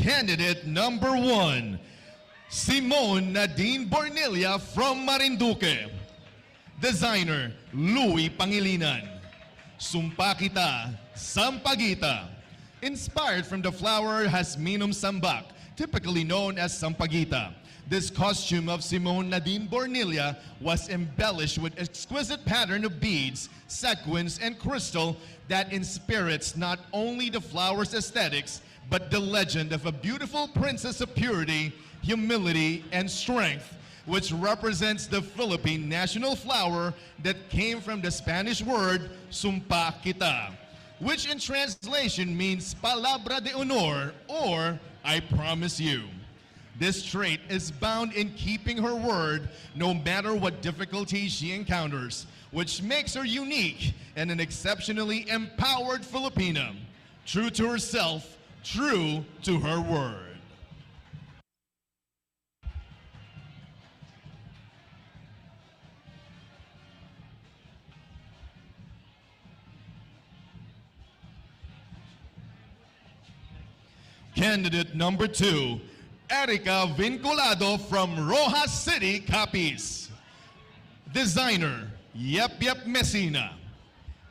Candidate number 1, Simone Nadine Bornelia from Marinduque. Designer, Louis Pangilinan. Sumpa Kita, Sampaguita. Inspired from the flower Jasminum Sambac, typically known as Sampaguita. This costume of Simone Nadine Bornelia was embellished with exquisite pattern of beads, sequins, and crystal that inspires not only the flower's aesthetics, but the legend of a beautiful princess of purity, humility, and strength, which represents the Philippine national flower that came from the Spanish word Sumpa Kita, which in translation means palabra de honor, or I promise you. This trait is bound in keeping her word no matter what difficulties she encounters, which makes her unique and an exceptionally empowered Filipina, true to herself, true to her word. Candidate number 2, Erica Vinculado from Rojas City, Capiz. Designer, Yep Messina.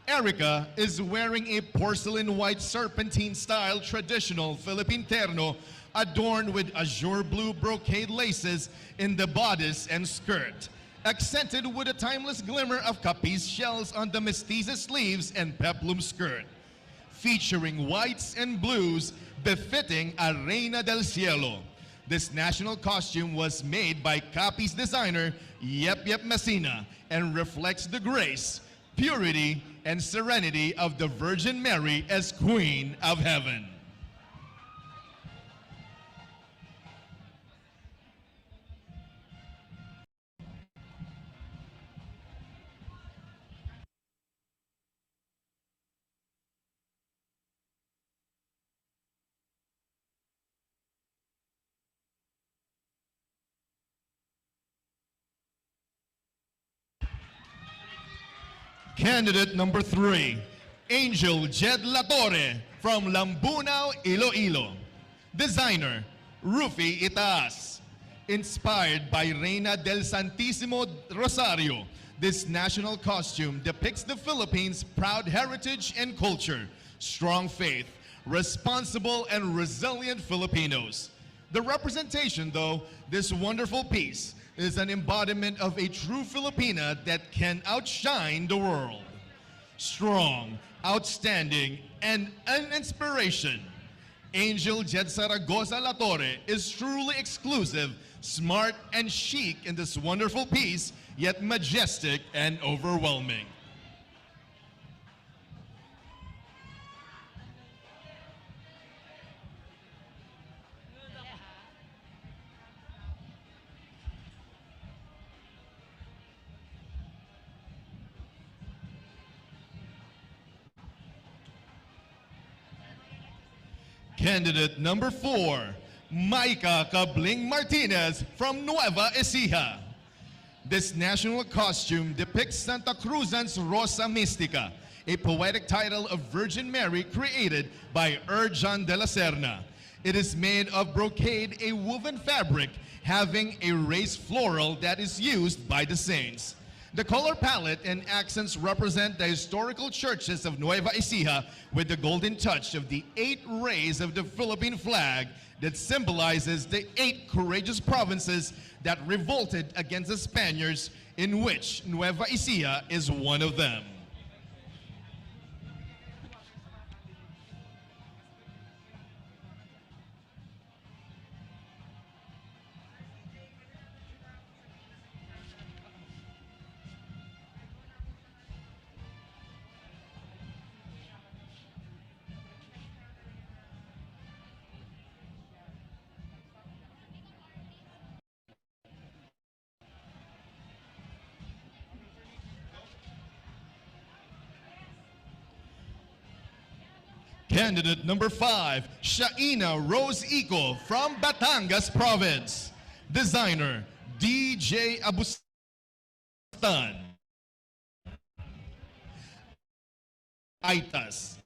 Erica is wearing a porcelain white serpentine-style traditional Philippine terno adorned with azure blue brocade laces in the bodice and skirt, accented with a timeless glimmer of Capiz shells on the mestiza sleeves and peplum skirt, featuring whites and blues befitting a Reina del Cielo. This national costume was made by Capiz designer Yep Messina and reflects the grace, purity, and serenity of the Virgin Mary as Queen of Heaven. Candidate number 3, Angel Jed Latorre from Lambunao, Iloilo. Designer, Rufi Itaas. Inspired by Reina del Santissimo Rosario, this national costume depicts the Philippines' proud heritage and culture, strong faith, responsible and resilient Filipinos. The representation, though, this wonderful piece is an embodiment of a true Filipina that can outshine the world. Strong, outstanding, and an inspiration. Angel Jed Zaragoza Latorre is truly exclusive, smart, and chic in this wonderful piece, yet majestic and overwhelming. Candidate number 4, Maika Cabling Martinez from Nueva Ecija. This national costume depicts SantaCruzan's Rosa Mística, a poetic title of Virgin Mary created by Erjan de la Serna. It is made of brocade, a woven fabric having a raised floral that is used by the saints. The color palette and accents represent the historical churches of Nueva Ecija with the golden touch of the 8 rays of the Philippine flag that symbolizes the 8 courageous provinces that revolted against the Spaniards, in which Nueva Ecija is one of them. Candidate number 5, Shaina Rose Ico from Batangas Province. Designer, DJ Abustan. Aitas.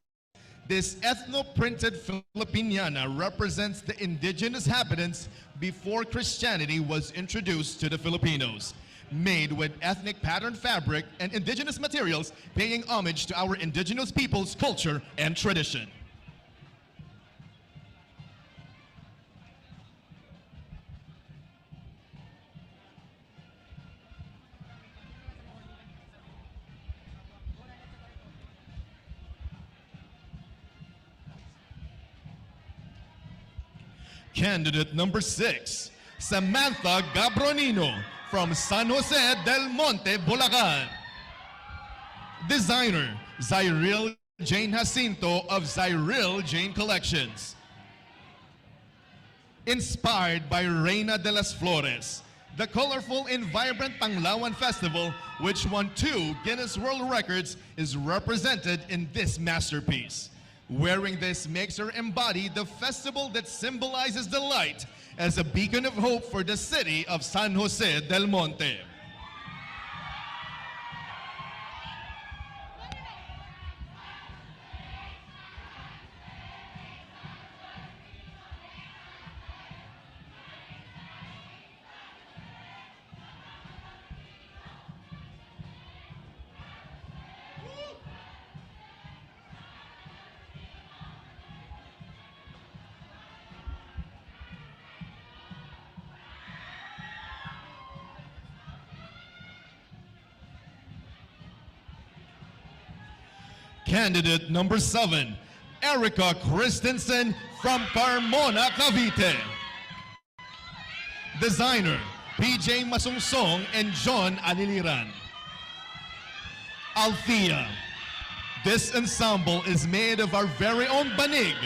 This ethno-printed Filipiniana represents the indigenous inhabitants before Christianity was introduced to the Filipinos. Made with ethnic pattern fabric and indigenous materials, paying homage to our indigenous people's culture and tradition. Candidate number 6, Samantha Gabronino from San Jose del Monte, Bulacan. Designer, Zyril Jane Jacinto of Zyril Jane Collections. Inspired by Reina de las Flores, the colorful and vibrant Panglawan Festival, which won 2 Guinness World Records, is represented in this masterpiece. Wearing this makes her embody the festival that symbolizes the light as a beacon of hope for the city of San Jose del Monte. Candidate number 7, Erica Christensen from Carmona, Cavite. Designer, PJ Masungsong and John Aliliran. Althea. This ensemble is made of our very own banig,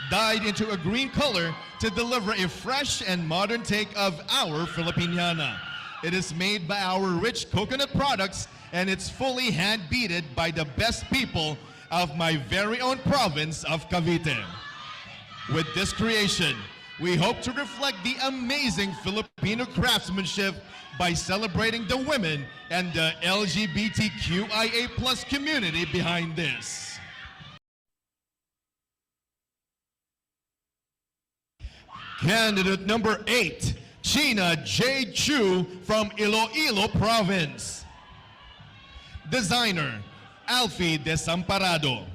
dyed into a green color to deliver a fresh and modern take of our Filipiniana. It is made by our rich coconut products, and it's fully hand-beaded by the best people of my very own province of Cavite. With this creation, we hope to reflect the amazing Filipino craftsmanship by celebrating the women and the LGBTQIA+ community behind this. Candidate number 8, China J. Chu from Iloilo Province. Designer, Alfie Desamparado.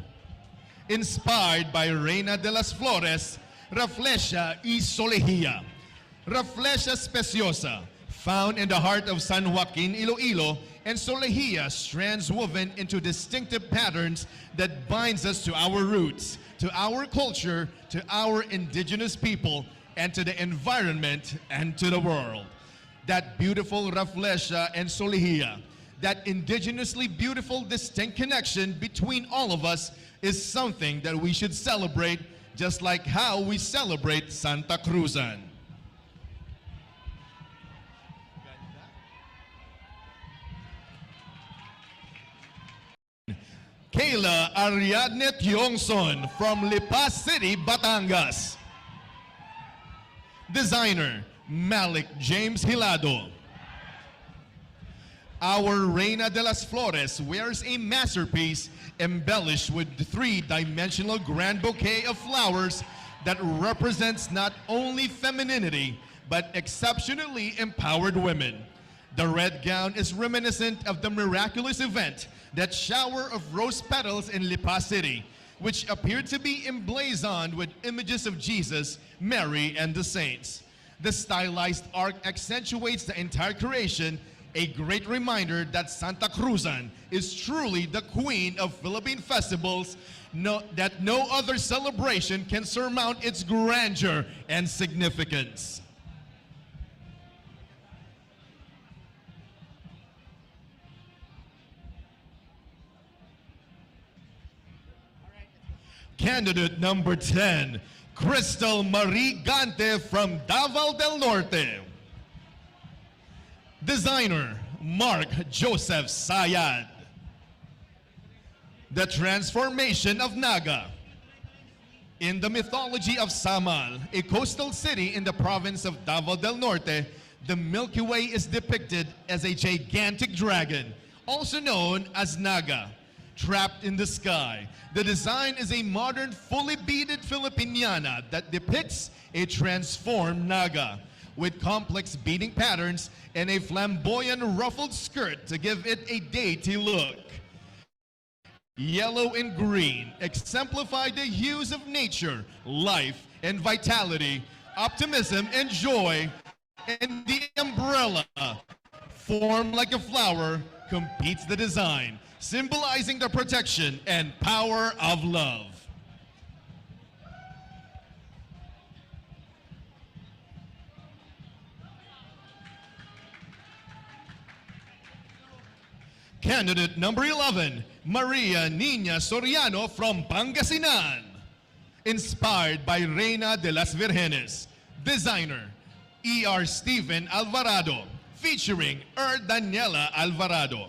Inspired by Reina de las Flores, Rafflesia y Solejia. Rafflesia speciosa, found in the heart of San Joaquin, Iloilo, and Solejia strands woven into distinctive patterns that binds us to our roots, to our culture, to our indigenous people, and to the environment and to the world. That beautiful Rafflesia and Solejia, that indigenously beautiful, distinct connection between all of us is something that we should celebrate, just like how we celebrate SantaCruzan. Kayla Ariadne Tiongson from Lipa City, Batangas. Designer, Malik James Hilado. Our Reina de las Flores wears a masterpiece embellished with the 3-dimensional grand bouquet of flowers that represents not only femininity, but exceptionally empowered women. The red gown is reminiscent of the miraculous event, that shower of rose petals in Lipa City, which appeared to be emblazoned with images of Jesus, Mary, and the saints. The stylized arc accentuates the entire creation, a great reminder that SantaCruzan is truly the queen of Philippine festivals, that no other celebration can surmount its grandeur and significance. Candidate number 10, Crystal Marie Gante from Davao del Norte. Designer, Mark Joseph Sayad. The transformation of Naga. In the mythology of Samal, a coastal city in the province of Davao del Norte, the Milky Way is depicted as a gigantic dragon, also known as Naga. Trapped in the Sky. The design is a modern, fully beaded Filipiniana that depicts a transformed Naga with complex beading patterns and a flamboyant ruffled skirt to give it a deity look. Yellow and green exemplify the hues of nature, life and vitality, optimism and joy, and the umbrella, formed like a flower, completes the design, symbolizing the protection and power of love. Candidate number 11, Maria Nina Soriano from Pangasinan. Inspired by Reina de las Virgenes. Designer, E.R. Steven Alvarado, featuring Daniela Alvarado.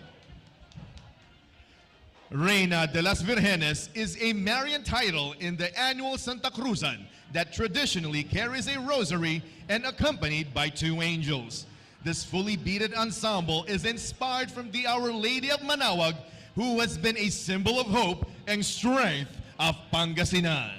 Reina de las Virgenes is a Marian title in the annual SantaCruzan that traditionally carries a rosary and accompanied by 2 angels. This fully beaded ensemble is inspired from the Our Lady of Manaoag, who has been a symbol of hope and strength of Pangasinan.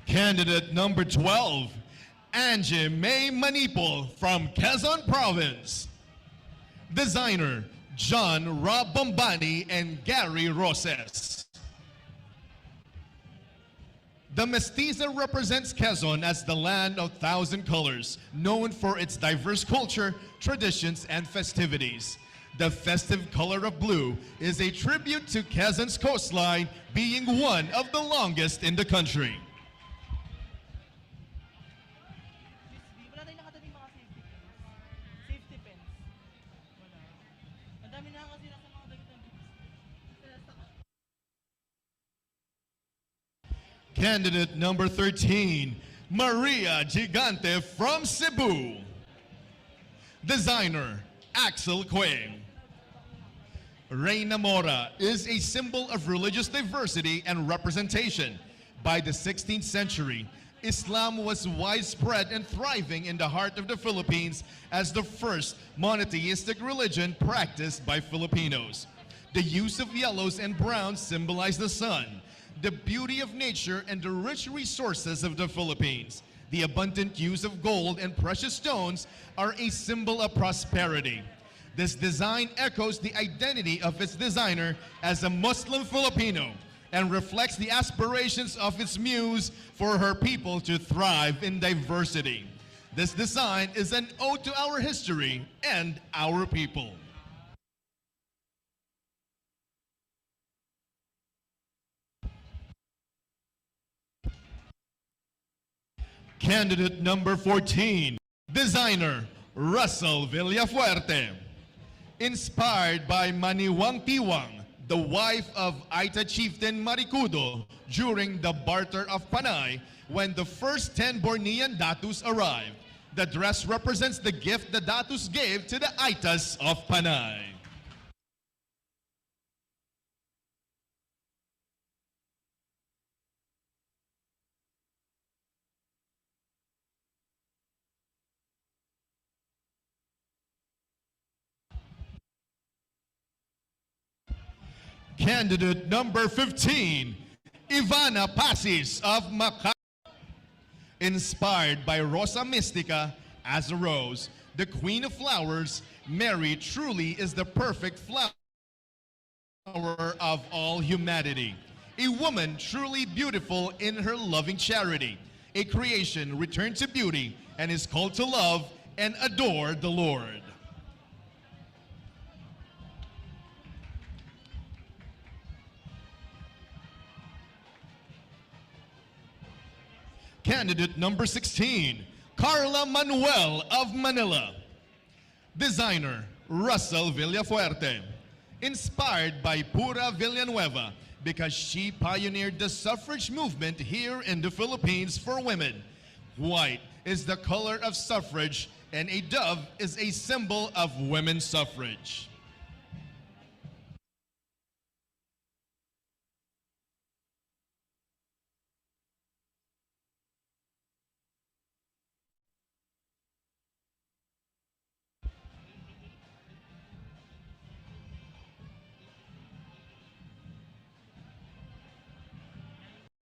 Candidate number 12, Angie May Manipol from Quezon Province. Designer, John Rob Bombani and Gary Roses. The mestiza represents Quezon as the land of 1,000 colors, known for its diverse culture, traditions, and festivities. The festive color of blue is a tribute to Quezon's coastline being one of the longest in the country. Candidate number 13, Maria Gigante from Cebu. Designer, Axel Quang. Reina Mora is a symbol of religious diversity and representation. By the 16th century, Islam was widespread and thriving in the heart of the Philippines as the first monotheistic religion practiced by Filipinos. The use of yellows and browns symbolize the sun, the beauty of nature, and the rich resources of the Philippines. The abundant use of gold and precious stones are a symbol of prosperity. This design echoes the identity of its designer as a Muslim Filipino and reflects the aspirations of its muse for her people to thrive in diversity. This design is an ode to our history and our people. Candidate number 14, designer Russell Villafuerte. Inspired by Maniwang Tiwang, the wife of Aita chieftain Maricudo during the barter of Panay when the first 10 Bornean datus arrived. The dress represents the gift the datus gave to the Aitas of Panay. Candidate number 15, Ivana Pasis of Macau. Inspired by Rosa Mystica as a rose, the queen of flowers, Mary truly is the perfect flower of all humanity. A woman truly beautiful in her loving charity, a creation returned to beauty and is called to love and adore the Lord. Candidate number 16, Carla Manuel of Manila. Designer, Russell Villafuerte. Inspired by Pura Villanueva because she pioneered the suffrage movement here in the Philippines for women. White is the color of suffrage and a dove is a symbol of women's suffrage.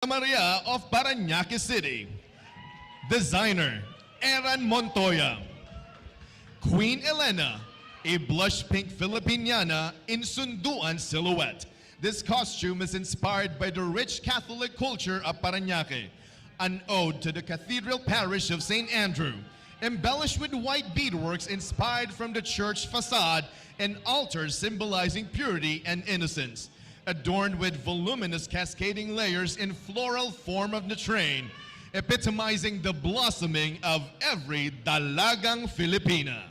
Maria of Parañaque City. Designer, Eran Montoya. Queen Elena, a blush pink Filipiniana in sunduan silhouette. This costume is inspired by the rich Catholic culture of Parañaque, an ode to the Cathedral Parish of St. Andrew, embellished with white beadworks inspired from the church facade and altars symbolizing purity and innocence, adorned with voluminous cascading layers in floral form of the train, epitomizing the blossoming of every dalagang Filipina.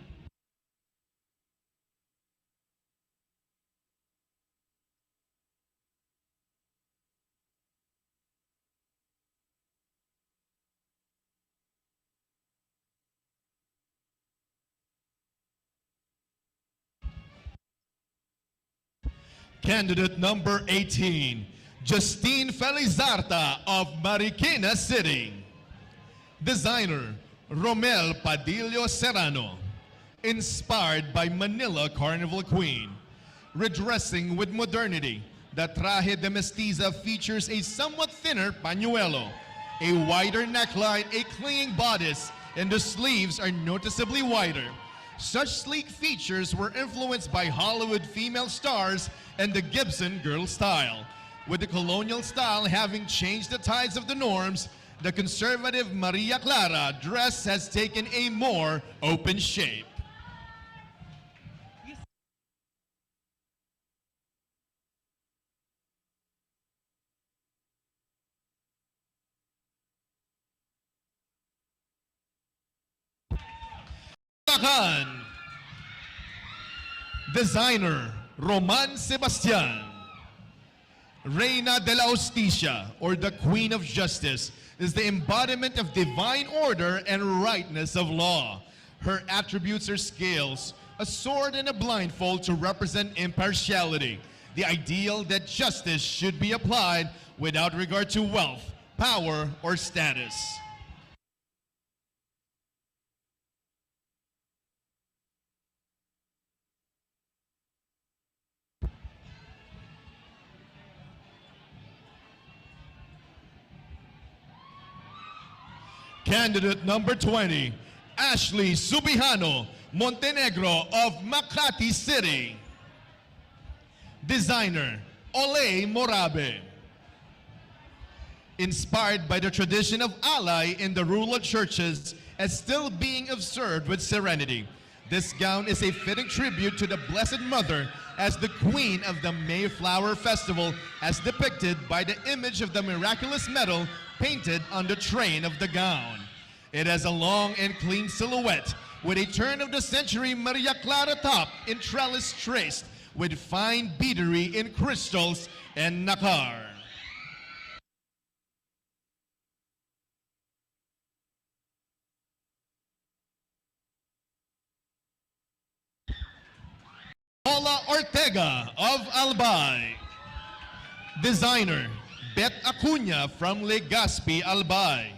Candidate number 18, Justine Felizarta of Marikina City. Designer, Romel Padillo Serrano. Inspired by Manila Carnival Queen. Redressing with modernity, the traje de mestiza features a somewhat thinner pañuelo, a wider neckline, a clinging bodice, and the sleeves are noticeably wider. Such sleek features were influenced by Hollywood female stars and the Gibson girl style. With the colonial style having changed the tides of the norms, the conservative Maria Clara dress has taken a more open shape. Designer, Roman Sebastian. Reina de la Justicia, or the Queen of Justice, is the embodiment of divine order and rightness of law. Her attributes are scales, a sword and a blindfold to represent impartiality, the ideal that justice should be applied without regard to wealth, power, or status. Candidate number 20, Ashley Subihano Montenegro of Makati City. Designer, Ole Morabe. Inspired by the tradition of alay in the rural churches as still being observed with serenity, this gown is a fitting tribute to the Blessed Mother as the Queen of the Mayflower Festival, as depicted by the image of the miraculous medal painted on the train of the gown. It has a long and clean silhouette with a turn-of-the-century Maria Clara top in trellis traced with fine beadery in crystals and nacre. Paula Ortega of Albay. Designer, Bet Acuna from Legazpi, Albay.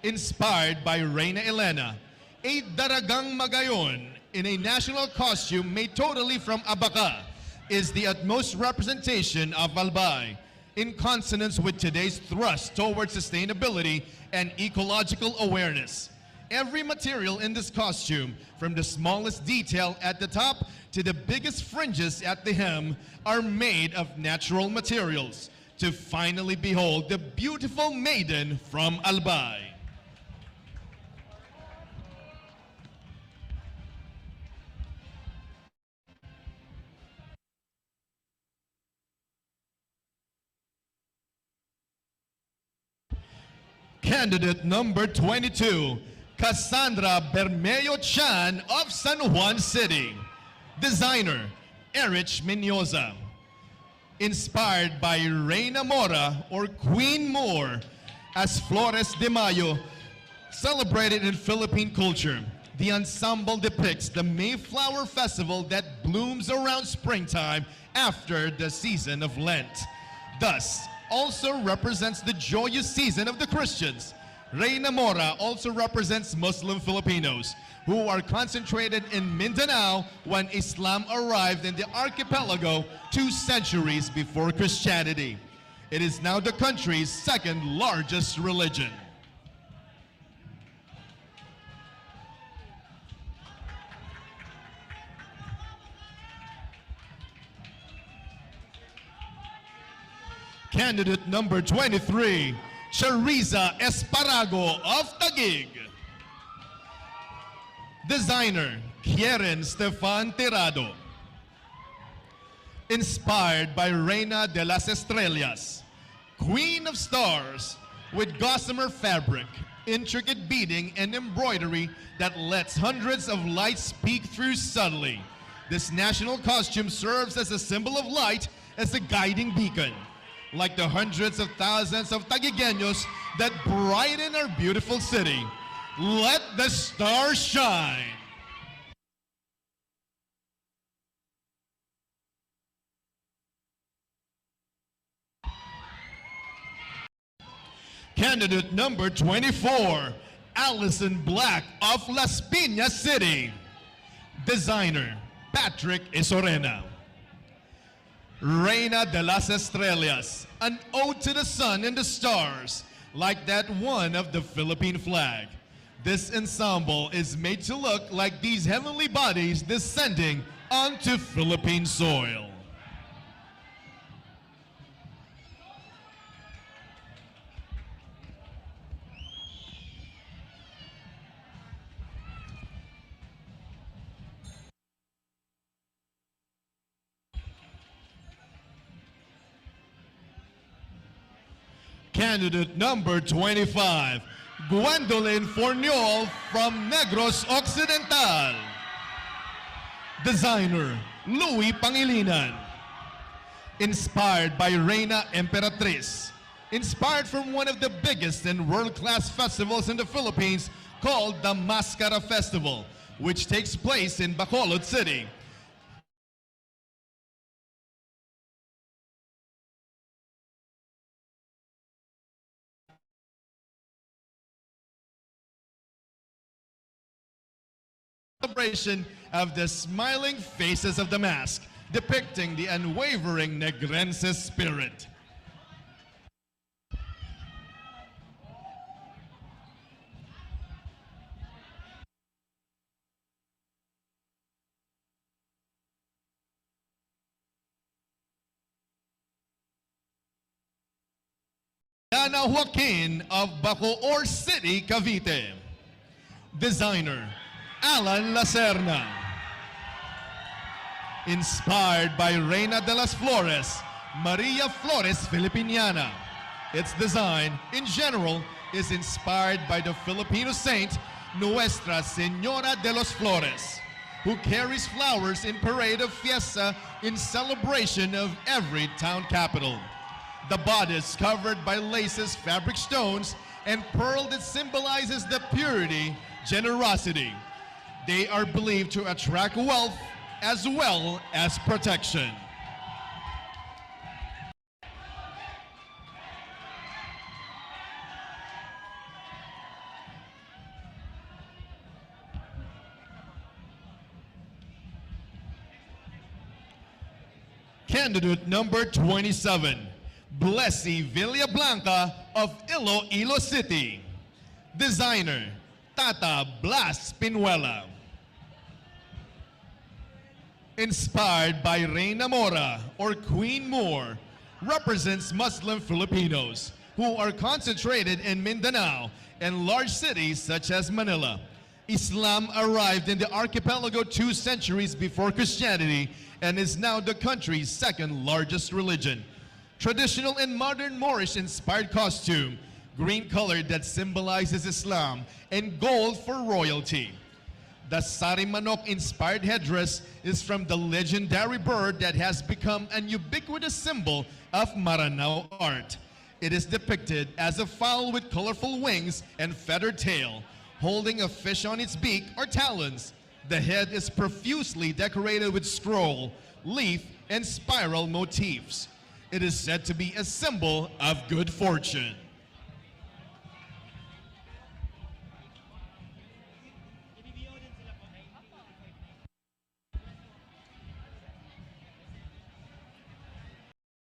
Inspired by Reina Elena, a daragang magayon in a national costume made totally from abaca, is the utmost representation of Albay, in consonance with today's thrust towards sustainability and ecological awareness. Every material in this costume, from the smallest detail at the top to the biggest fringes at the hem, are made of natural materials to finally behold the beautiful maiden from Albay. Candidate number 22, Cassandra Bermeo Chan of San Juan City. Designer, Erich Mendoza. Inspired by Reina Mora or Queen Moore as Flores de Mayo, celebrated in Philippine culture. The ensemble depicts the Mayflower Festival that blooms around springtime after the season of Lent. Thus, also represents the joyous season of the Christians. Reyna Mora also represents Muslim Filipinos who are concentrated in Mindanao when Islam arrived in the archipelago 2 centuries before Christianity. It is now the country's second largest religion. Candidate number 23, Chariza Esparago of Taguig. Designer, Kieran Stefan Tirado. Inspired by Reina de las Estrellas, Queen of Stars, with gossamer fabric, intricate beading, and embroidery that lets hundreds of lights peek through subtly. This national costume serves as a symbol of light as a guiding beacon, like the hundreds of thousands of Taguigueños that brighten our beautiful city. Let the stars shine. Candidate number 24, Allison Black of Las Piñas City. Designer, Patrick Isorena. Reina de las Estrellas, an ode to the sun and the stars, like that one of the Philippine flag. This ensemble is made to look like these heavenly bodies descending onto Philippine soil. Candidate number 25, Gwendolyn Forniol from Negros Occidental. Designer, Louis Pangilinan. Inspired by Reina Emperatriz. Inspired from one of the biggest and world-class festivals in the Philippines called the Mascara Festival, which takes place in Bacolod City. Celebration of the smiling faces of the mask, depicting the unwavering Negrense spirit. Ana Joaquin of Bacoor City, Cavite. Designer, Alan Lacerna. Inspired by Reina de las Flores, Maria Flores Filipiniana. Its design, in general, is inspired by the Filipino saint Nuestra Señora de los Flores, who carries flowers in parade of fiesta in celebration of every town capital. The bodice covered by laces, fabric stones, and pearl that symbolizes the purity, generosity. They are believed to attract wealth as well as protection. Candidate number 27, Blessy Villablanca of Iloilo City. Designer, Tata Blas Pinuela. Inspired by Reina Mora or Queen Moore, represents Muslim Filipinos who are concentrated in Mindanao and large cities such as Manila. Islam arrived in the archipelago 2 centuries before Christianity and is now the country's second largest religion. Traditional and modern Moorish-inspired costume, green color that symbolizes Islam, and gold for royalty. The Sari Manok-inspired headdress is from the legendary bird that has become an ubiquitous symbol of Maranao art. It is depicted as a fowl with colorful wings and feathered tail, holding a fish on its beak or talons. The head is profusely decorated with scroll, leaf, and spiral motifs. It is said to be a symbol of good fortune.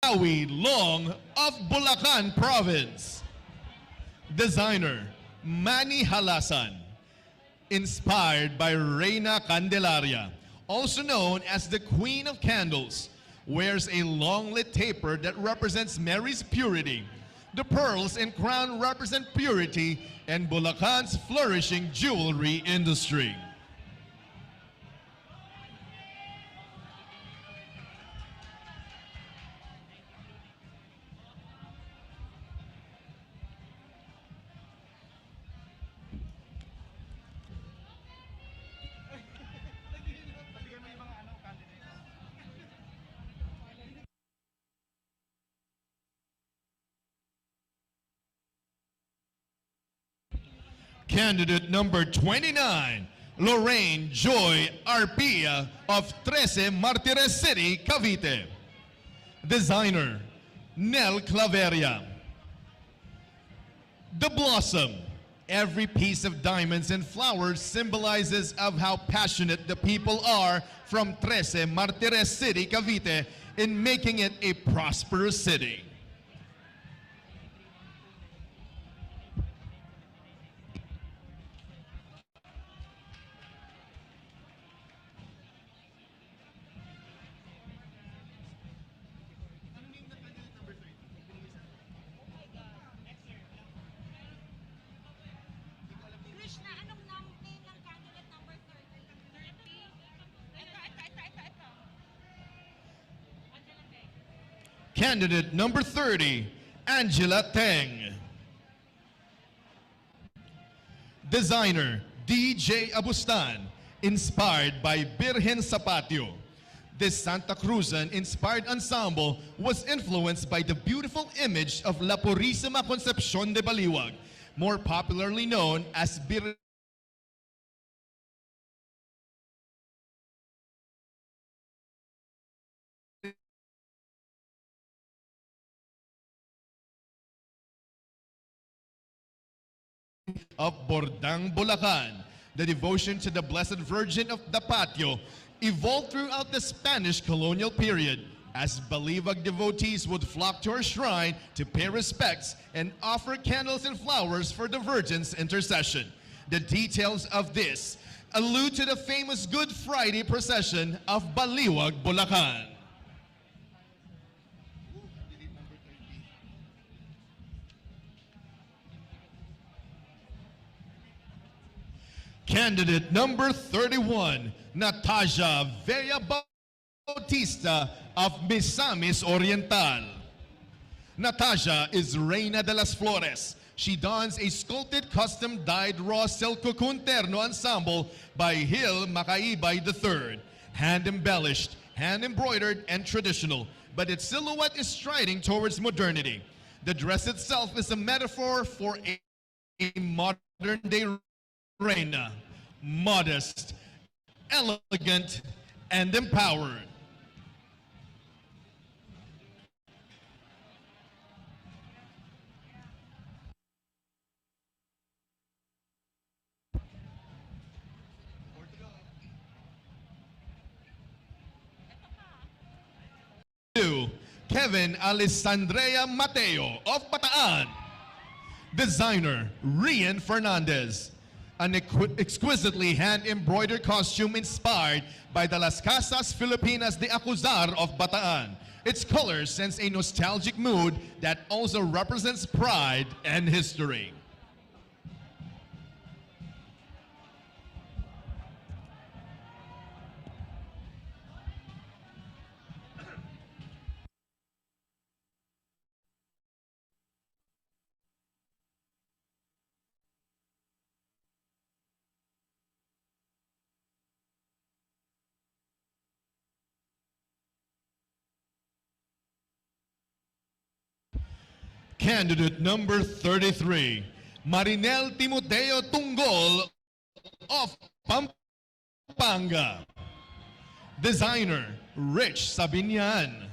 Awi Long of Bulacan Province. Designer Manny Halasan. Inspired by Reina Candelaria, also known as the Queen of Candles, wears a long-lit taper that represents Mary's purity. The pearls and crown represent purity and Bulacan's flourishing jewelry industry. Candidate number 29, Lorraine Joy Arpia of 13 Martires City, Cavite. Designer, Nel Claveria. The blossom. Every piece of diamonds and flowers symbolizes of how passionate the people are from 13 Martires City, Cavite in making it a prosperous city. Candidate number 30, Angela Teng. Designer, DJ Abustan, inspired by Birhen Zapatio. This SantaCruzan inspired ensemble was influenced by the beautiful image of La Purísima Concepcion de Baliwag, more popularly known as Birhen of Bordang, Bulacan. The devotion to the Blessed Virgin of the Patio evolved throughout the Spanish colonial period, as Baliwag devotees would flock to her shrine to pay respects and offer candles and flowers for the Virgin's intercession. The details of this allude to the famous Good Friday procession of Baliwag, Bulacan. Candidate number 31, Natasha Villa Bautista of Misamis Oriental. Natasha is Reina de las Flores. She dons a sculpted custom-dyed raw silk cocoon terno ensemble by Gil Macaibay III. Hand-embellished, hand-embroidered, and traditional, but its silhouette is striding towards modernity. The dress itself is a metaphor for a modern-day Reina, modest, elegant, and empowered. Kevin Alessandrea Mateo of Bataan. Designer, Rian Fernandez. An exquisitely hand-embroidered costume inspired by the Las Casas Filipinas de Acuzar of Bataan. Its colors sense a nostalgic mood that also represents pride and history. Candidate number 33, Marinel Timoteo Tunggol of Pampanga. Designer, Rich Sabinian.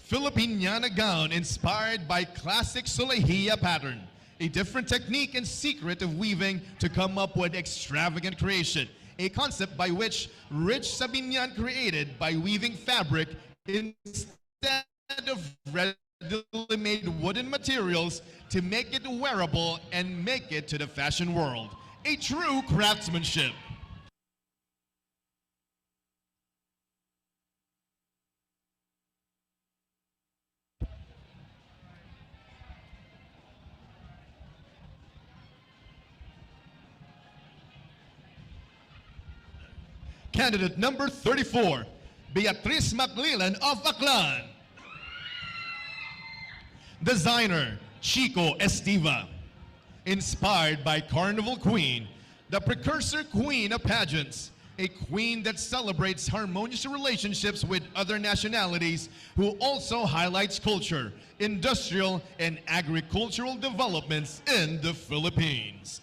Filipiniana gown inspired by classic Solehia pattern. A different technique and secret of weaving to come up with extravagant creation. A concept by which Rich Sabinian created by weaving fabric instead of readily made wooden materials to make it wearable and make it to the fashion world. A true craftsmanship. Candidate number 34, Beatriz Maclillan of Aklan. Designer, Chico Estiva. Inspired by Carnival Queen, the precursor queen of pageants, a queen that celebrates harmonious relationships with other nationalities, who also highlights culture, industrial, and agricultural developments in the Philippines.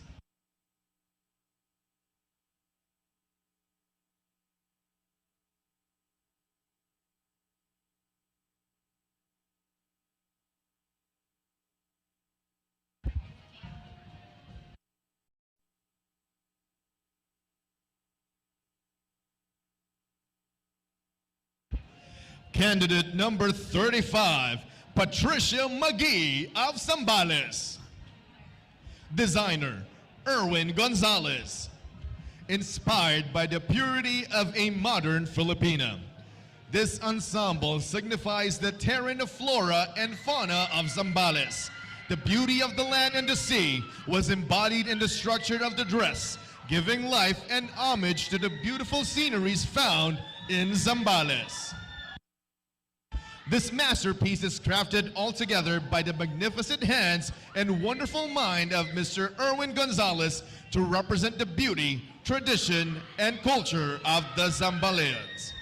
Candidate number 35, Patricia McGee of Zambales. Designer, Erwin Gonzalez. Inspired by the purity of a modern Filipina, this ensemble signifies the terrain of flora and fauna of Zambales. The beauty of the land and the sea was embodied in the structure of the dress, giving life and homage to the beautiful sceneries found in Zambales. This masterpiece is crafted altogether by the magnificent hands and wonderful mind of Mr. Erwin Gonzalez to represent the beauty, tradition, and culture of the Zambaleans.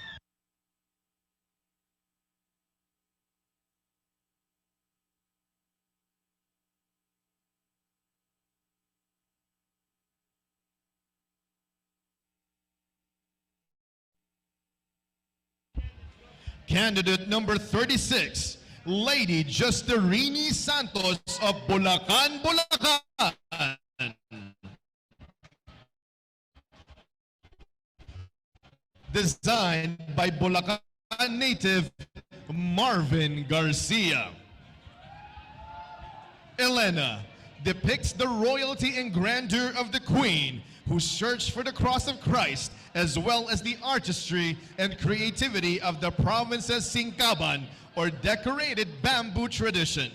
Candidate number 36, Lady Justerini Santos of Bulacan, Bulacan. Designed by Bulacan native Marvin Garcia. Elena depicts the royalty and grandeur of the Queen who searched for the cross of Christ, as well as the artistry and creativity of the province's singkaban, or decorated bamboo tradition.